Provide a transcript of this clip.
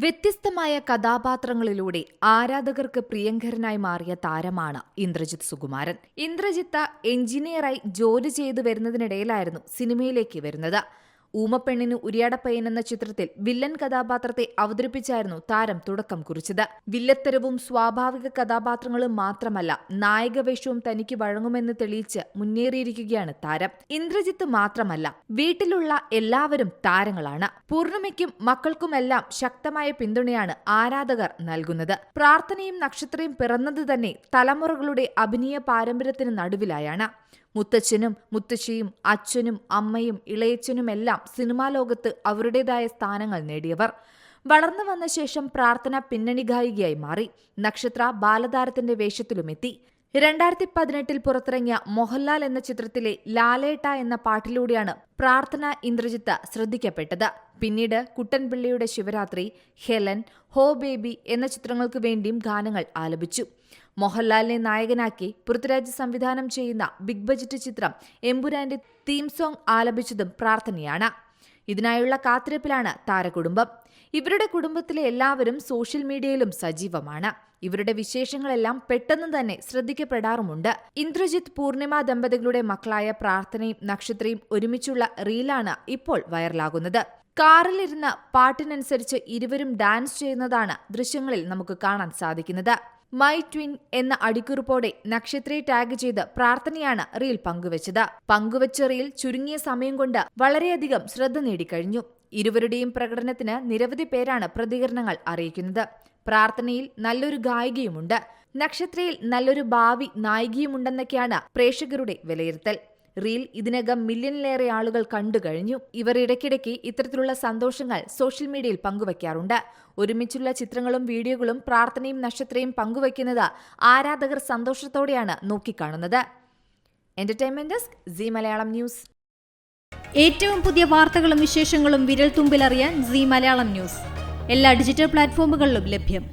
വ്യത്യസ്തമായ കഥാപാത്രങ്ങളിലൂടെ ആരാധകർക്ക് പ്രിയങ്കരനായി മാറിയ താരമാണ് ഇന്ദ്രജിത്ത് സുകുമാരൻ. ഇന്ദ്രജിത്ത് എഞ്ചിനീയറായി ജോലി ചെയ്തു വരുന്നതിനിടയിലായിരുന്നു സിനിമയിലേക്ക് വരുന്നത്. ഊമപ്പെണ്ണിന് ഉരിയാടപ്പയ്യൻ എന്ന ചിത്രത്തിൽ വില്ലൻ കഥാപാത്രത്തെ അവതരിപ്പിച്ചായിരുന്നു താരം തുടക്കം കുറിച്ചത്. വില്ലത്തരവും സ്വാഭാവിക കഥാപാത്രങ്ങളും മാത്രമല്ല, നായകവേഷവും തനിക്ക് വഴങ്ങുമെന്ന് തെളിയിച്ച് മുന്നേറിയിരിക്കുകയാണ് താരം. ഇന്ദ്രജിത്ത് മാത്രമല്ല, വീട്ടിലുള്ള എല്ലാവരും താരങ്ങളാണ്. പൂർണിമയ്ക്കും മക്കൾക്കുമെല്ലാം ശക്തമായ പിന്തുണയാണ് ആരാധകർ നൽകുന്നത്. പ്രാർത്ഥനയും നക്ഷത്രയും പിറന്നത് തന്നെ തലമുറകളുടെ അഭിനയ പാരമ്പര്യത്തിന് നടുവിലായാണ്. മുത്തച്ഛനും മുത്തശ്ശിയും അച്ഛനും അമ്മയും ഇളയച്ഛനുമെല്ലാം സിനിമാ ലോകത്ത് അവരുടേതായ സ്ഥാനങ്ങൾ നേടിയവർ. വളർന്നു വന്ന ശേഷം പ്രാർത്ഥന പിന്നണി ഗായികയായി മാറി. നക്ഷത്ര ബാലതാരത്തിന്റെ വേഷത്തിലുമെത്തി. 2018 പുറത്തിറങ്ങിയ മോഹൻലാൽ എന്ന ചിത്രത്തിലെ ലാലേട്ട എന്ന പാട്ടിലൂടെയാണ് പ്രാർത്ഥന ഇന്ദ്രജിത്ത് ശ്രദ്ധിക്കപ്പെട്ടത്. പിന്നീട് കുട്ടൻപിള്ളയുടെ ശിവരാത്രി, ഹെലൻ, ഹോ ബേബി എന്ന ചിത്രങ്ങൾക്ക് വേണ്ടിയും ഗാനങ്ങൾ ആലപിച്ചു. മോഹൻലാലിനെ നായകനാക്കി പൃഥ്വിരാജ് സംവിധാനം ചെയ്യുന്ന ബിഗ് ബജറ്റ് ചിത്രം എമ്പുരാന്റെ തീം സോങ് ആലപിച്ചതും പ്രാർത്ഥനയാണ്. ഇതിനായുള്ള കാത്തിരിപ്പിലാണ് താരകുടുംബം. ഇവരുടെ കുടുംബത്തിലെ എല്ലാവരും സോഷ്യൽ മീഡിയയിലും സജീവമാണ്. ഇവരുടെ വിശേഷങ്ങളെല്ലാം പെട്ടെന്ന് തന്നെ ശ്രദ്ധിക്കപ്പെടാറുമുണ്ട്. ഇന്ദ്രജിത്ത് പൂർണിമ ദമ്പതികളുടെ മക്കളായ പ്രാർത്ഥനയും നക്ഷത്രയും ഒരുമിച്ചുള്ള റീലാണ് ഇപ്പോൾ വൈറലാകുന്നത്. കാറിലിരുന്ന് പാട്ടിനനുസരിച്ച് ഇരുവരും ഡാൻസ് ചെയ്യുന്നതാണ് ദൃശ്യങ്ങളിൽ നമുക്ക് കാണാൻ സാധിക്കുന്നത്. മൈ ട്വിൻ എന്ന അടിക്കുറിപ്പോടെ നക്ഷത്രയെ ടാഗ് ചെയ്ത് പ്രാർത്ഥനയാണ് റീൽ പങ്കുവച്ചത്. പങ്കുവച്ച റീൽ ചുരുങ്ങിയ സമയം കൊണ്ട് വളരെയധികം ശ്രദ്ധ നേടിക്കഴിഞ്ഞു. ഇരുവരുടെയും പ്രകടനത്തിന് നിരവധി പേരാണ് പ്രതികരണങ്ങൾ അറിയിക്കുന്നത്. പ്രാർത്ഥനയിൽ നല്ലൊരു ഗായികയുമുണ്ട്, നക്ഷത്രയിൽ നല്ലൊരു ഭാവി നായികയുമുണ്ടെന്നൊക്കെയാണ് പ്രേക്ഷകരുടെ വിലയിരുത്തൽ. റീൽ ഇതിനകം മില്യണിലേറെ ആളുകൾ കണ്ടുകഴിഞ്ഞു. ഇവർ ഇടയ്ക്കിടയ്ക്ക് ഇത്തരത്തിലുള്ള സന്തോഷങ്ങൾ സോഷ്യൽ മീഡിയയിൽ പങ്കുവയ്ക്കാറുണ്ട്. ഒരുമിച്ചുള്ള ചിത്രങ്ങളും വീഡിയോകളും പ്രാർത്ഥനയും നക്ഷത്രയും പങ്കുവയ്ക്കുന്നത് ആരാധകർ സന്തോഷത്തോടെയാണ് നോക്കിക്കാണുന്നത്. Entertainment desk, Zee Malayalam news. ഏറ്റവും പുതിയ വാർത്തകളും വിശേഷങ്ങളും വിരൽ തുമ്പിലറിയാൻ സീ മലയാളം ന്യൂസ് എല്ലാ ഡിജിറ്റൽ പ്ലാറ്റ്ഫോമുകളിലും ലഭ്യം.